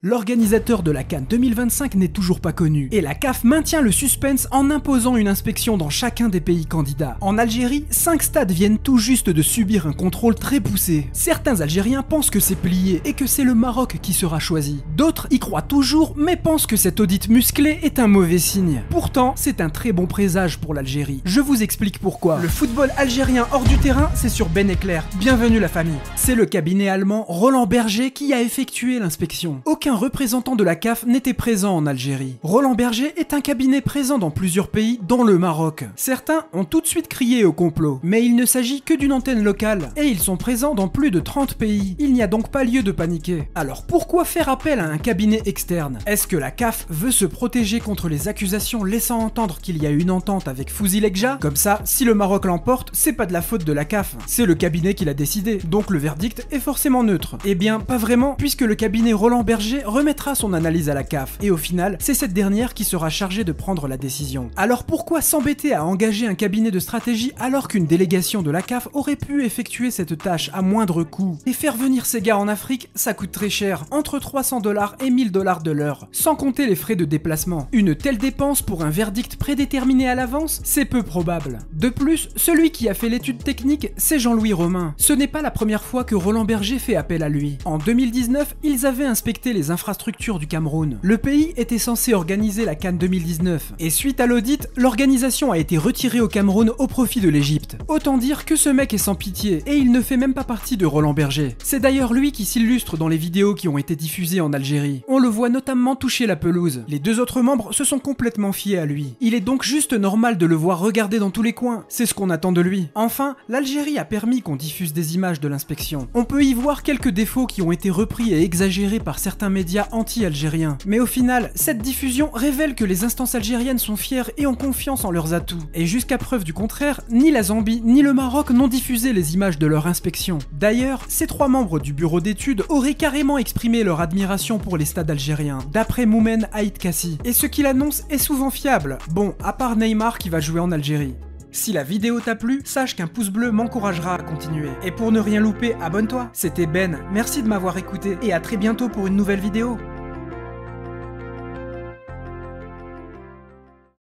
L'organisateur de la CAN 2025 n'est toujours pas connu, et la CAF maintient le suspense en imposant une inspection dans chacun des pays candidats. En Algérie, 5 stades viennent tout juste de subir un contrôle très poussé. Certains Algériens pensent que c'est plié et que c'est le Maroc qui sera choisi. D'autres y croient toujours, mais pensent que cet audit musclé est un mauvais signe. Pourtant, c'est un très bon présage pour l'Algérie. Je vous explique pourquoi. Le football algérien hors du terrain, c'est sur Ben Éclair. Bienvenue la famille. C'est le cabinet allemand Roland Berger qui a effectué l'inspection. Aucun représentant de la CAF n'était présent en Algérie. Roland Berger est un cabinet présent dans plusieurs pays, dont le Maroc. Certains ont tout de suite crié au complot, mais il ne s'agit que d'une antenne locale, et ils sont présents dans plus de 30 pays. Il n'y a donc pas lieu de paniquer. Alors pourquoi faire appel à un cabinet externe? Est-ce que la CAF veut se protéger contre les accusations laissant entendre qu'il y a une entente avec Fouzi Lekja? Comme ça, si le Maroc l'emporte, c'est pas de la faute de la CAF, c'est le cabinet qui l'a décidé, donc le verdict est forcément neutre. Eh bien, pas vraiment, puisque le cabinet Roland Berger remettra son analyse à la CAF, et au final, c'est cette dernière qui sera chargée de prendre la décision. Alors pourquoi s'embêter à engager un cabinet de stratégie alors qu'une délégation de la CAF aurait pu effectuer cette tâche à moindre coût? Et faire venir ces gars en Afrique, ça coûte très cher, entre 300 $ et 1000 $ de l'heure, sans compter les frais de déplacement. Une telle dépense pour un verdict prédéterminé à l'avance, c'est peu probable. De plus, celui qui a fait l'étude technique, c'est Jean-Louis Romain. Ce n'est pas la première fois que Roland Berger fait appel à lui. En 2019, ils avaient inspecté les infrastructures du Cameroun. Le pays était censé organiser la CAN 2019, et suite à l'audit, l'organisation a été retirée au Cameroun au profit de l'Égypte. Autant dire que ce mec est sans pitié, et il ne fait même pas partie de Roland Berger. C'est d'ailleurs lui qui s'illustre dans les vidéos qui ont été diffusées en Algérie. On le voit notamment toucher la pelouse. Les deux autres membres se sont complètement fiés à lui. Il est donc juste normal de le voir regarder dans tous les coins. C'est ce qu'on attend de lui. Enfin, l'Algérie a permis qu'on diffuse des images de l'inspection. On peut y voir quelques défauts qui ont été repris et exagérés par certains médias anti-algériens. Mais au final, cette diffusion révèle que les instances algériennes sont fières et ont confiance en leurs atouts. Et jusqu'à preuve du contraire, ni la Zambie ni le Maroc n'ont diffusé les images de leur inspection. D'ailleurs, ces 3 membres du bureau d'études auraient carrément exprimé leur admiration pour les stades algériens, d'après Moumen Haït Kassi. Et ce qu'il annonce est souvent fiable. Bon, à part Neymar qui va jouer en Algérie. Si la vidéo t'a plu, sache qu'un pouce bleu m'encouragera à continuer. Et pour ne rien louper, abonne-toi. C'était Ben, merci de m'avoir écouté et à très bientôt pour une nouvelle vidéo.